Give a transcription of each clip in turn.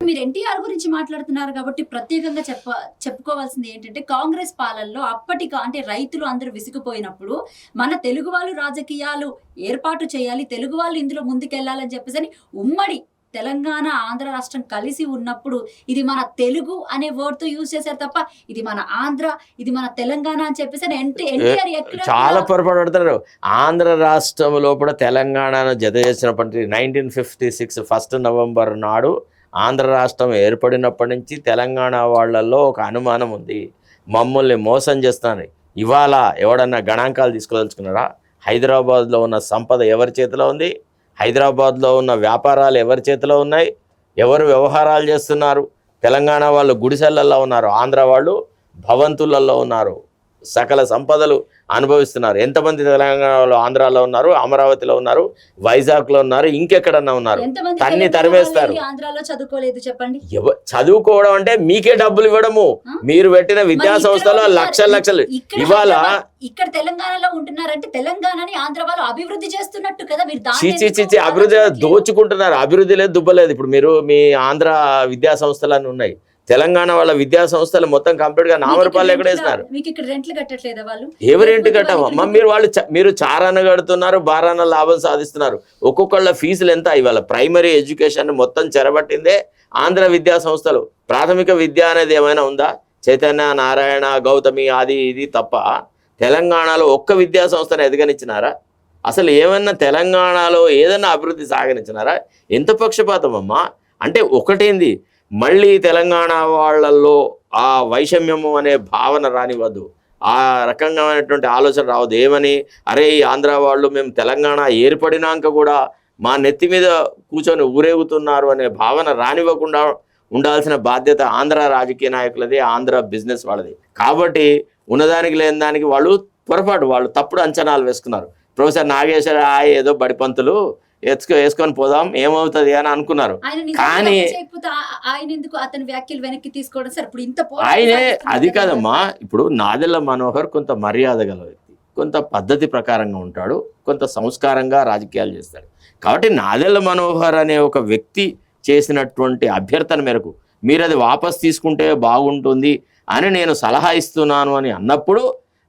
మీరు ఎన్టీఆర్ గురించి మాట్లాడుతున్నారు కాబట్టి ప్రత్యేకంగా చెప్పుకోవాల్సింది ఏంటంటే కాంగ్రెస్ పాలనలో అప్పటిగా అంటే రైతులు అందరూ విసిగిపోయినప్పుడు మన తెలుగు వాళ్ళు రాజకీయాలు ఏర్పాటు చేయాలి, తెలుగు వాళ్ళు ఇందులో ముందుకెళ్లాలని చెప్పేసి ఉమ్మడి తెలంగాణ ఆంధ్ర రాష్ట్రం కలిసి ఉన్నప్పుడు ఇది మన తెలుగు అనే వర్డ్ తో యూజ్ చేశారు తప్ప ఇది మన ఆంధ్ర, ఇది మన తెలంగాణ అని చెప్పేసి ఎన్టీఆర్ చాలా పొరపాటు పడతారు. ఆంధ్ర రాష్ట్రం లోపల తెలంగాణను జత చేసినప్పటి 1956 1 నవంబర్ నాడు ఆంధ్ర రాష్ట్రం ఏర్పడినప్పటి నుంచి తెలంగాణ వాళ్ళల్లో ఒక అనుమానం ఉంది, మమ్మల్ని మోసం చేస్తాను. ఇవాళ ఎవడన్నా గణాంకాలు తీసుకోదలుచుకున్నారా? హైదరాబాద్లో ఉన్న సంపద ఎవరి చేతిలో ఉంది? హైదరాబాద్లో ఉన్న వ్యాపారాలు ఎవరి చేతిలో ఉన్నాయి? ఎవరు వ్యవహారాలు చేస్తున్నారు? తెలంగాణ వాళ్ళు గుడిసెలల్లో ఉన్నారు, ఆంధ్ర వాళ్ళు భవంతులలో ఉన్నారు, సకల సంపదలు అనుభవిస్తున్నారు. ఎంతమంది తెలంగాణలో ఆంధ్రాలో ఉన్నారు, అమరావతిలో ఉన్నారు, వైజాగ్లో ఉన్నారు, ఇంకెక్కడన్నా ఉన్నారు. తన్ని తరిమేస్తారు. చదువుకోవడం అంటే మీకే డబ్బులు ఇవ్వడము, మీరు పెట్టిన విద్యా సంస్థలో లక్షలు ఇవాళ ఇక్కడ తెలంగాణలో ఉంటున్నారంటే తెలంగాణని ఆంధ్ర వాళ్ళు అభివృద్ధి చేస్తున్నట్టు కదా. చీచి అభివృద్ధి దోచుకుంటున్నారు. అభివృద్ధి లేదు, దుబ్బలేదు. ఇప్పుడు మీరు మీ ఆంధ్ర విద్యా సంస్థలన్నీ ఉన్నాయి, తెలంగాణ వాళ్ళ విద్యా సంస్థలు మొత్తం కంప్లీట్ గా నామరూపాలు ఎక్కడ వేస్తున్నారు. ఎవరు రెంట్ కట్టమా? మీరు చారాన కడుతున్నారు, బారాన లాభం సాధిస్తున్నారు. ఒక్కొక్కళ్ళ ఫీజులు ఎంత? ఇవాళ ప్రైమరీ ఎడ్యుకేషన్ మొత్తం చెరబట్టిందే ఆంధ్ర విద్యా సంస్థలు. ప్రాథమిక విద్య అనేది ఏమైనా ఉందా? చైతన్య, నారాయణ, గౌతమి, అది ఇది తప్ప తెలంగాణలో ఒక్క విద్యా సంస్థను ఎదగనిచ్చినారా? అసలు ఏమన్నా తెలంగాణలో ఏదన్నా అభివృద్ధి సాగనిచ్చినారా? ఎంత పక్షపాతం అమ్మా! అంటే ఒకటేంది, మళ్ళీ తెలంగాణ వాళ్ళల్లో ఆ వైషమ్యము అనే భావన రానివ్వద్దు, ఆ రకంగామైనటువంటి ఆలోచన రావద్దు. ఏమని, అరే ఈ ఆంధ్ర వాళ్ళు మేము తెలంగాణ ఏర్పడినాక కూడా మా నెత్తి మీద కూర్చొని ఊరేగుతున్నారు అనే భావన రానివ్వకుండా ఉండాల్సిన బాధ్యత ఆంధ్ర రాజకీయ నాయకులది, ఆంధ్ర బిజినెస్ వాళ్ళది. కాబట్టి ఉన్నదానికి లేని దానికి వాళ్ళు పొరపాటు, వాళ్ళు తప్పుడు అంచనాలు వేసుకున్నారు. ప్రొఫెసర్ నాగేశ్వర ఏదో బడిపంతులు వేసుకొని పోదాం ఏమవుతుంది అని అనుకున్నారు. కానీ ఆయనే అది కాదమ్మా. ఇప్పుడు నాదెళ్ల మనోహర్ కొంత మర్యాద గల వ్యక్తి, కొంత పద్ధతి ప్రకారంగా ఉంటాడు, కొంత సంస్కారంగా రాజకీయాలు చేస్తాడు. కాబట్టి నాదెళ్ల మనోహర్ అనే ఒక వ్యక్తి చేసినటువంటి అభ్యర్థన మేరకు మీరు అది వాపస్ తీసుకుంటే బాగుంటుంది అని నేను సలహా ఇస్తున్నాను అని అన్నప్పుడు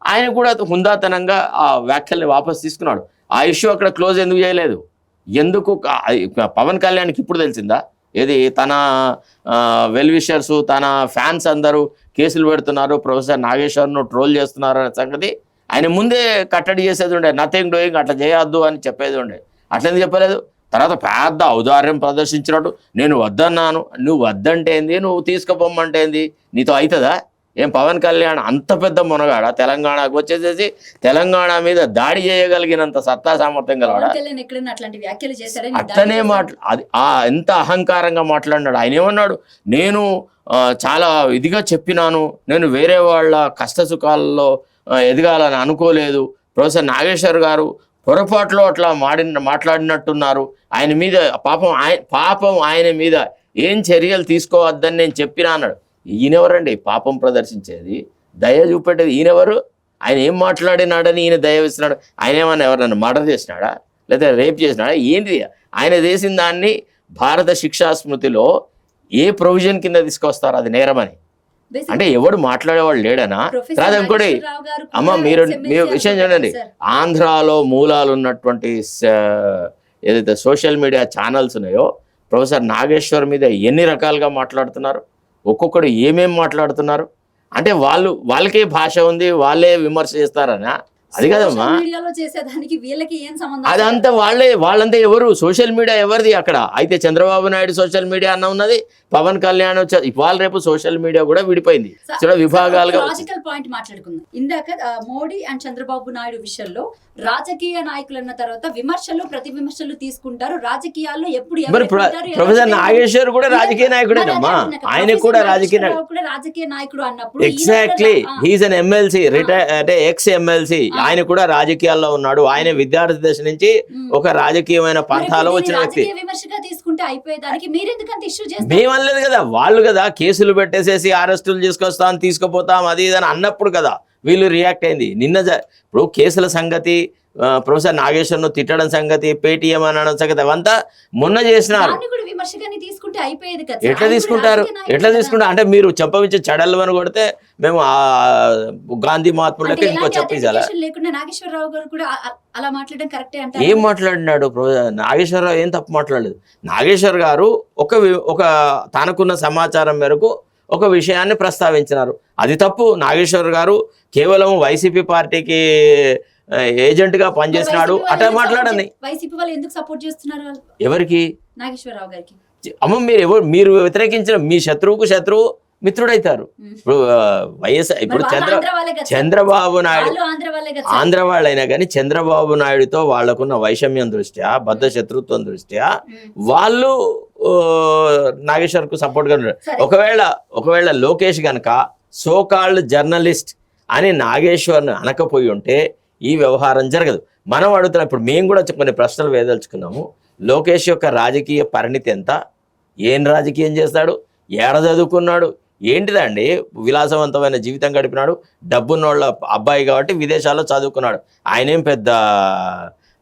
ఆయన కూడా హుందాతనంగా ఆ వ్యాఖ్యల్ని వాపస్ తీసుకున్నాడు. ఆ ఇష్యూ అక్కడ క్లోజ్ ఎందుకు చేయలేదు? ఎందుకు పవన్ కళ్యాణ్కి ఇప్పుడు తెలిసిందా? ఏది తన వెల్ విషర్స్, తన ఫ్యాన్స్ అందరూ కేసులు పెడుతున్నారు, ప్రొఫెసర్ నాగేశ్వర్ను ట్రోల్ చేస్తున్నారు అనే సంగతి ఆయన ముందే కట్టడి చేసేది ఉండే. నథింగ్ డూయింగ్, అట్లా చేయొద్దు అని చెప్పేది ఉండే. అట్లెందుకు చెప్పలేదు? తర్వాత పెద్ద ఔదార్యం ప్రదర్శించినట్టు నేను వద్దన్నాను, నువ్వు వద్దంటే ఏంది, నువ్వు తీసుకుపోమ్మంటే ఏంది, నీతో అవుతుందా? ఏం పవన్ కళ్యాణ్ అంత పెద్ద మునగాడ? తెలంగాణకు వచ్చేసేసి తెలంగాణ మీద దాడి చేయగలిగినంత సత్తా సామర్థ్యం గలవాడా? అట్లనే అది ఎంత అహంకారంగా మాట్లాడినాడు. ఆయన ఏమన్నాడు, నేను చాలా ఇదిగా చెప్పినాను, నేను వేరే వాళ్ళ కష్ట సుఖాలలో ఎదగాలని అనుకోలేదు. ప్రొఫెసర్ నాగేశ్వర్ గారు పొరపాట్లో అట్లా మాట్లాడినట్టున్నారు. ఆయన మీద పాపం ఆయన మీద ఏం చర్యలు తీసుకోవద్దని నేను చెప్పినా అన్నాడు. ఈయనెవరండి పాపం ప్రదర్శించేది, దయ చూపెట్టేది? ఈయనెవరు? ఆయన ఏం మాట్లాడినాడని ఈయన దయ ఇస్తున్నాడు? ఆయన ఏమన్నా ఎవరన్నా మర్డర్ చేసినాడా, లేదా రేప్ చేసినాడా? ఏంటి ఆయన చేసిన దాన్ని భారత శిక్షా స్మృతిలో ఏ ప్రొవిజన్ కింద తీసుకొస్తారు? అది నేరమని అంటే ఎవడు మాట్లాడేవాడు లేడనా? కాదు ఇంకోటి అమ్మ, మీరు విషయం చూడండి, ఆంధ్రాలో మూలాలు ఉన్నటువంటి ఏదైతే సోషల్ మీడియా ఛానల్స్ ఉన్నాయో ప్రొఫెసర్ నాగేశ్వర్ మీద ఎన్ని రకాలుగా మాట్లాడుతున్నారు, ఒక్కొక్కడు ఏమేమి మాట్లాడుతున్నారు. అంటే వాళ్ళకే భాష ఉంది, వాళ్ళే విమర్శ చేస్తారనా? అది కదమ్మా. అదంతా వాళ్ళంతా ఎవరు? సోషల్ మీడియా ఎవరిది అక్కడ? అయితే చంద్రబాబు నాయుడు సోషల్ మీడియా అన్న ఉన్నది, పవన్ కళ్యాణ్ ఇవాళ రేపు సోషల్ మీడియా కూడా విడిపోయింది, చూడ విభాగాలుగా. పాయింట్ మాట్లాడుకుందాం. ఇందాక మోడీ అండ్ చంద్రబాబు నాయుడు విషయంలో రాజకీయ నాయకులు అన్న తర్వాత విమర్శలు ప్రతి విమర్శలు తీసుకుంటారు. రాజకీయాల్లో ఎప్పుడు ప్రొఫెసర్ నాగేశ్వర్ కూడా రాజకీయ నాయకుడేనమ్మా, ఆయన కూడా రాజకీయ నాయకుడు అన్నప్పుడు exactly he's an MLC, retire అంటే ఎక్స్ ఎమ్మెల్సీ. ఆయన కూడా రాజకీయాల్లో ఉన్నాడు. ఆయన విద్యార్థి దశ నుంచి ఒక రాజకీయమైన పంథాలో వచ్చిన వ్యక్తి. మేమనలేదు కదా, వాళ్ళు కదా కేసులు పెట్టేసేసి అరెస్టులు తీసుకొస్తాం తీసుకుపోతాం అది ఇదని అన్నప్పుడు కదా వీళ్ళు రియాక్ట్ అయింది. ఇప్పుడు కేసుల సంగతి ప్రొఫెసర్ నాగేశ్వర్ ను తిట్టడం సంగతి, పేటీఎం అనడం సంగతి అవంతా మొన్న చేసినారు. దాన్ని కూడా విమర్శగానే తీసుకుంటే అయిపోయేది కదా. ఎట్లా తీసుకుంటారు? అంటే మీరు చెప్పవించి చెడల్వని కొడితే మేము ఆ గాంధీ మహాత్ములకి ఇంకో చెప్పించాలా? లేకుండా నాగేశ్వరరావు గారు కూడా అలా మాట్లాడడం కరెక్టే అంటే ఏం మాట్లాడినాడు నాగేశ్వరరావు? ఏం తప్పు మాట్లాడలేదు. నాగేశ్వర్ గారు ఒక తనకున్న సమాచారం మేరకు ఒక విషయాన్ని ప్రస్తావించినారు. అది తప్పు. నాగేశ్వర్ గారు కేవలం వైసీపీ పార్టీకి ఏజెంట్ గా పనిచేసినాడు అట్లా మాట్లాడండి. వైసీపీ వాళ్ళు ఎందుకు సపోర్ట్ చేస్తున్నారు? ఎవరికి? నాగేశ్వరరావు గారికి. అమ్మ మీరు వ్యతిరేకించిన మీ శత్రువుకు శత్రువు మిత్రుడైతారు. ఇప్పుడు వైఎస్ఆర్ ఇప్పుడు చంద్రబాబు నాయుడు ఆంధ్ర వాళ్ళైనా కానీ చంద్రబాబు నాయుడుతో వాళ్ళకున్న వైషమ్యం దృష్ట్యా, బద్ధ శత్రుత్వం దృష్ట్యా వాళ్ళు నాగేశ్వర్ కు సపోర్ట్ గా ఉన్నారు. ఒకవేళ లోకేష్ గనక సోకాల్డ్ జర్నలిస్ట్ అని నాగేశ్వర్ని అనకపోయి ఉంటే ఈ వ్యవహారం జరగదు. మనం అడుగుతున్నాం. ఇప్పుడు మేము కూడా కొన్ని ప్రశ్నలు వేదలుచుకున్నాము. లోకేష్ యొక్క రాజకీయ పరిణితి ఎంత? ఏం రాజకీయం చేస్తాడు? ఏడ చదువుకున్నాడు? ఏంటిదండి? విలాసవంతమైన జీవితం గడిపినాడు. డబ్బున్నోళ్ళ అబ్బాయి కాబట్టి విదేశాల్లో చదువుకున్నాడు. ఆయనేం పెద్ద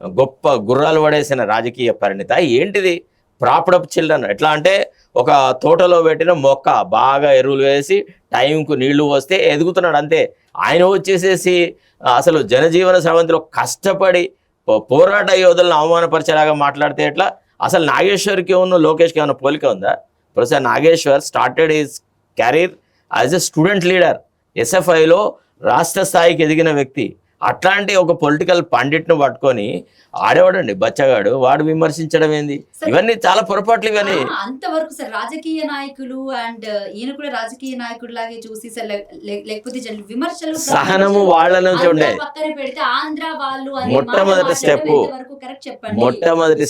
గొప్ప గుర్రాలు పడేసిన రాజకీయ పరిణిత ఏంటిది? ప్రాపడప్ చిల్డ్రన్. ఎట్లా అంటే ఒక తోటలో పెట్టిన మొక్క బాగా ఎరువులు వేసి టైంకు నీళ్లు పోస్తే ఎదుగుతున్నాడు అంతే. ఆయన వచ్చేసేసి అసలు జనజీవన స్రవంతిలో కష్టపడి పోరాట యోధులను అవమానపరిచేలాగా మాట్లాడితే ఎట్లా? అసలు నాగేశ్వర్కి ఉన్న లోకేష్కి ఏమైనా పోలిక ఉందా? Professor Nageshwar started his career as a student leader. ఎస్ఎఫ్ఐలో రాష్ట్ర స్థాయికి ఎదిగిన వ్యక్తి. అట్లాంటి ఒక పొలిటికల్ పండిట్ను పట్టుకొని ఆడేవాడండి బచ్చగాడు, వాడు విమర్శించడం ఏంది? ఇవన్నీ చాలా పొరపాట్లు. ఇవన్నీ అంతవరకు సార్ రాజకీయ నాయకులు అండ్ ఈయన కూడా రాజకీయ నాయకుడు లాగే చూసి సార్ లేకపోతే విమర్శలు సహనము వాళ్ళ నుంచి ఉండే పక్కన పెడితే ఆంధ్ర వాళ్ళు మొట్టమొదటి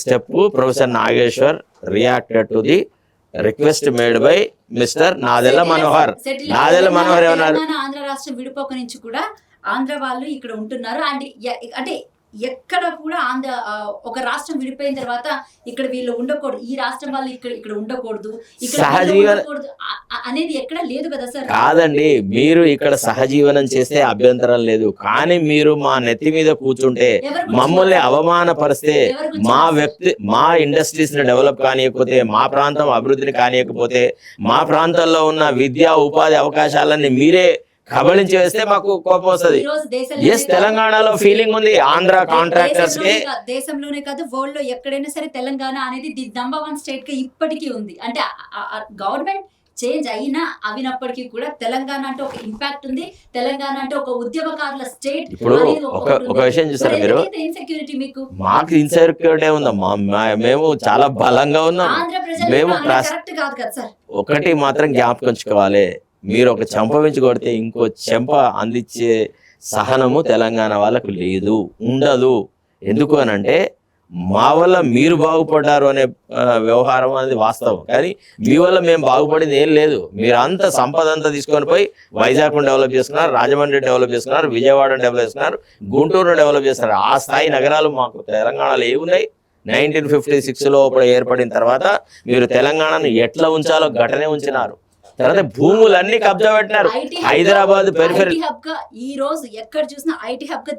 step professor Nageshwar reacted to the request made by mister Nadendla Manohar. ఏమన్నారు? ఆంధ్ర రాష్ట్రం విడిపోక నుంచి కూడా ఆంధ్ర వాళ్ళు ఇక్కడ ఉంటున్నారు అండ్ అంటే ఎక్కడ కూడా ఆంధ్ర ఒక రాష్ట్రం విడిపోయిన తర్వాత ఇక్కడ వీళ్ళు ఉండకూడదు, ఈ రాష్ట్రం వాళ్ళు ఇక్కడ ఉండకూడదు, అనేది ఎక్కడ లేదు కదా సార్. కాదండి, మీరు ఇక్కడ సహజీవనం చేస్తే అభ్యంతరం లేదు. కానీ మీరు మా నెత్తి మీద కూర్చుంటే, మమ్మల్ని అవమానపరిస్తే, మా ఇండస్ట్రీస్ ని డెవలప్ కానియకపోతే, మా ప్రాంతం అభివృద్ధిని కానియకపోతే, మా ప్రాంతంలో ఉన్న విద్యా ఉపాధి అవకాశాలన్నీ మీరే కబళించి వేస్తే మాకు కోపం వస్తుంది. ఎస్, తెలంగాణలో ఫీలింగ్ ఉంది ఆంధ్ర కాంట్రాక్టర్స్ కి. దేశంలోనే కాదు వరల్డ్ లో ఎక్కడైనా సరే తెలంగాణ అనేది ది నంబర్ 1 స్టేట్ గా ఇప్పటికీ ఉంది. అంటే గవర్నమెంట్ చేంజ్ అయినా అవినప్పటికీ కూడా తెలంగాణ అంటే ఒక ఇంపాక్ట్ ఉంది. తెలంగాణ అంటే ఒక ఉద్యమకారుల స్టేట్. ఇప్పుడు ఒక విషయం చూసారా మీరు? ఇన్సెక్యూరిటీ మీకు? మాకు ఇన్సెక్యూరిటీ ఉందమ్మా, మేము చాలా బలంగా ఉన్నాం. మేము కరెక్ట్ కాదు కదా సార్. ఒకటి మాత్రం జ్ఞాపకంచుకోవాలి, మీరు ఒక చెంప వెంచి కొడితే ఇంకో చెంప అందించే సహనము తెలంగాణ వాళ్ళకు లేదు, ఉండదు. ఎందుకు అనంటే మా వల్ల మీరు బాగుపడ్డారు అనే వ్యవహారం అనేది వాస్తవం. కానీ మీ వల్ల మేము బాగుపడింది ఏం లేదు. మీరు అంత సంపద అంతా తీసుకొని పోయి వైజాగ్ను డెవలప్ చేసుకున్నారు, రాజమండ్రి డెవలప్ చేసుకున్నారు, విజయవాడను డెవలప్ చేసుకున్నారు, గుంటూరును డెవలప్ చేస్తున్నారు. ఆ స్థాయి నగరాలు మాకు తెలంగాణలో ఏమున్నాయి? 1956లో ఏర్పడిన తర్వాత మీరు తెలంగాణను ఎట్లా ఉంచాలో ఘటనే ఉంచినారు. తర్వాత భూములన్నీ కబ్జా పెట్టినారు. హైదరాబాద్ పెరిఫెరీ ఈ రోజు ఎక్కడ చూసినా ఐటీ హబ్ గా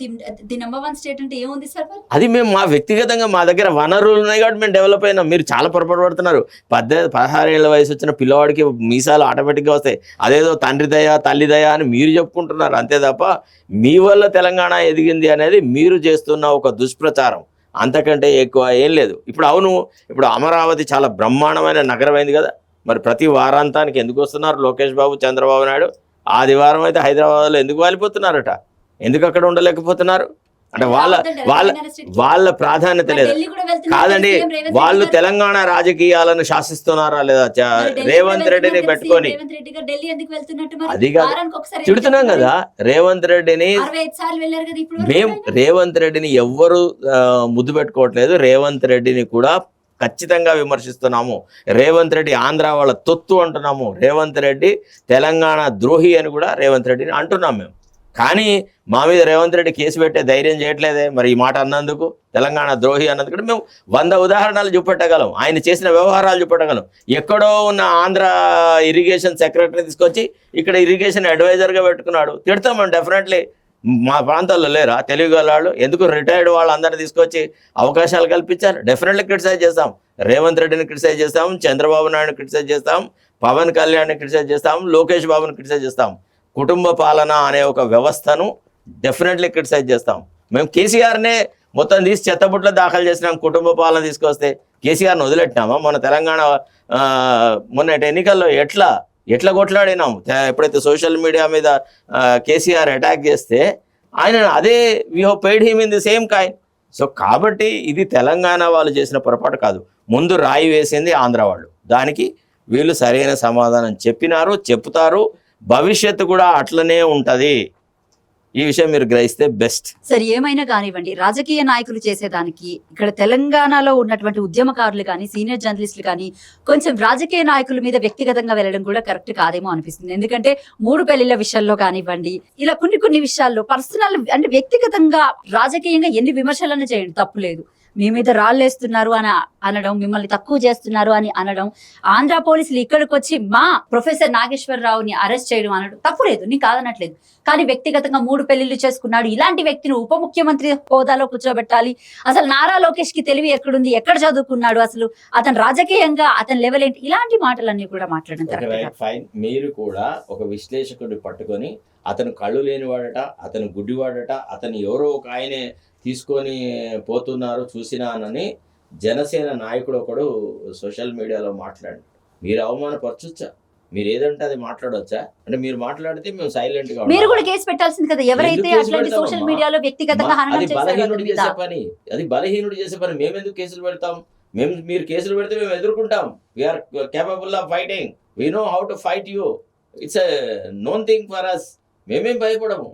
ది నంబర్ 1 స్టేట్ అంటే ఏముంది సార్? అది మేము మా వ్యక్తిగతంగా మా దగ్గర వనరులు ఉన్నాయి కాబట్టి మేము డెవలప్ అయినాం. మీరు చాలా పొరపాటు పడుతున్నారు. 16 ఏళ్ల వయసు వచ్చిన పిల్లవాడికి మీసాలు ఆటోమేటిక్గా వస్తాయి. అదేదో తండ్రి దయ తల్లి దయ అని మీరు చెప్పుకుంటున్నారు అంతే తప్ప మీ వల్ల తెలంగాణ ఎదిగింది అనేది మీరు చేస్తున్న ఒక దుష్ప్రచారం, అంతకంటే ఎక్కువ ఏం లేదు. ఇప్పుడు అమరావతి చాలా బ్రహ్మాండమైన నగరం అయింది కదా. మరి ప్రతి వారాంతానికి ఎందుకు వస్తున్నారు లోకేష్ బాబు, చంద్రబాబు నాయుడు? ఆదివారం అయితే హైదరాబాద్లో ఎందుకు వాలిపోతున్నారట? ఎందుకు అక్కడ ఉండలేకపోతున్నారు? అంటే వాళ్ళ ప్రాధాన్యత లేదా? కాదండి, వాళ్ళు తెలంగాణ రాజకీయాలను శాసిస్తున్నారా లేదా? రేవంత్ రెడ్డిని పెట్టుకొని అది కాదు తిడుతున్నాం కదా రేవంత్ రెడ్డిని. రేవంత్ రెడ్డిని ఎవ్వరు ముద్దు పెట్టుకోవట్లేదు. రేవంత్ రెడ్డిని కూడా ఖచ్చితంగా విమర్శిస్తున్నాము. రేవంత్ రెడ్డి ఆంధ్ర వాళ్ళ తొత్తు అంటున్నాము. రేవంత్ రెడ్డి తెలంగాణ ద్రోహి అని కూడా రేవంత్ రెడ్డిని అంటున్నాం మేము. కానీ మా మీద రేవంత్ రెడ్డి కేసు పెట్టే ధైర్యం చేయట్లేదే. మరి ఈ మాట అన్నందుకు, తెలంగాణ ద్రోహి అన్నందుకు కూడా మేము 100 ఉదాహరణలు చూపెట్టగలం. ఆయన చేసిన వ్యవహారాలు చూపెట్టగలం. ఎక్కడో ఉన్న ఆంధ్ర ఇరిగేషన్ సెక్రటరీ తీసుకొచ్చి ఇక్కడ ఇరిగేషన్ అడ్వైజర్గా పెట్టుకున్నాడు. తిడతాం మనం డెఫినెట్లీ. మా ప్రాంతాల్లో లేరా తెలుగు వాళ్ళు? ఎందుకు రిటైర్డ్ వాళ్ళందరినీ తీసుకొచ్చి అవకాశాలు కల్పించారు? డెఫినెట్లీ క్రిటిసైజ్ చేస్తాం. రేవంత్ రెడ్డిని క్రిటిసైజ్ చేస్తాం, చంద్రబాబు నాయుడుని క్రిటిసైజ్ చేస్తాం, పవన్ కళ్యాణ్ని క్రిటిసైజ్ చేస్తాం, లోకేష్ బాబుని క్రిటిసైజ్ చేస్తాం. కుటుంబ పాలన అనే ఒక వ్యవస్థను డెఫినెట్లీ క్రిటిసైజ్ చేస్తాం. మేము కేసీఆర్నే మొత్తం తీసి చెత్తబుట్లో దాఖలు చేసినాం. కుటుంబ పాలన తీసుకొస్తే కేసీఆర్ని వదిలెట్టినామా? మన తెలంగాణ మొన్నటి ఎన్నికల్లో ఎట్లా కొట్లాడినాం. ఎప్పుడైతే సోషల్ మీడియా మీద కేసీఆర్ అటాక్ చేస్తే ఆయన అదే we have paid him in the same kind. So కాబట్టి ఇది తెలంగాణ వాళ్ళు చేసిన పొరపాటు కాదు, ముందు రాయి వేసింది ఆంధ్ర వాళ్ళు. దానికి వీళ్ళు సరైన సమాధానం చెప్పినారు, చెప్తారు. భవిష్యత్తు కూడా అట్లనే ఉంటుంది. ఈ విషయం మీరు గ్రహిస్తే బెస్ట్. సరే, ఏమైనా కానివ్వండి, రాజకీయ నాయకులు చేసేదానికి ఇక్కడ తెలంగాణలో ఉన్నటువంటి ఉద్యమకారులు కానీ సీనియర్ జర్నలిస్టులు కానీ కొంచెం రాజకీయ నాయకుల మీద వ్యక్తిగతంగా వెళ్ళడం కూడా కరెక్ట్ కాదేమో అనిపిస్తుంది. ఎందుకంటే 3 పెళ్లిళ్ళ విషయాల్లో కానివ్వండి, ఇలా కొన్ని విషయాల్లో పర్సనల్ అంటే వ్యక్తిగతంగా రాజకీయంగా ఎన్ని విమర్శలను చేయండి, తప్పు లేదు. మీ మీద రాళ్ళేస్తున్నారు అని అనడం, మిమ్మల్ని తక్కువ చేస్తున్నారు అని అనడం, ఆంధ్ర పోలీసులు ఇక్కడికి వచ్చి మా ప్రొఫెసర్ నాగేశ్వరరావుని అరెస్ట్ చేయడం అనడం తప్పు లేదు, నీకు కాదనట్లేదు. కానీ వ్యక్తిగతంగా 3 పెళ్లిళ్ళు చేసుకున్నాడు, ఇలాంటి వ్యక్తిని ఉప ముఖ్యమంత్రి హోదాలో కూర్చోబెట్టాలి. అసలు నారా లోకేష్ కి తెలివి ఎక్కడుంది, ఎక్కడ చదువుకున్నాడు, అసలు అతను రాజకీయంగా అతని లెవెల్ ఏంటి, ఇలాంటి మాటలన్నీ కూడా మాట్లాడడం కరెక్ట్. ఫైన్. మీరు కూడా ఒక విశ్లేషకుడిని పట్టుకొని అతను కళ్ళు లేనివాడట, అతను గుడ్డివాడట, అతను ఎవరో ఒక ఆయనే తీసుకొని పోతున్నారు చూసినానని జనసేన నాయకుడు ఒకడు సోషల్ మీడియాలో మాట్లాడి మీరు అవమానపరచొచ్చా? మీరు ఏదంటే అది మాట్లాడొచ్చా? అంటే మీరు మాట్లాడితే మేము సైలెంట్ గా మీరు కూడా కేసు పెట్టాల్సింది కదా. ఎవరైతే అట్లాంటి సోషల్ మీడియాలో వ్యక్తిగతంగా అది బలహీనుడు చేసే పని, అది బలహీనుడు చేసే పని. మేము ఎందుకు కేసులు పెడతాం? మీరు కేసులు పెడితే మేము ఎదుర్కొంటాం. We are capable of fighting. We know how to fight you. It's a known thing for us. మేమేం భయపడము.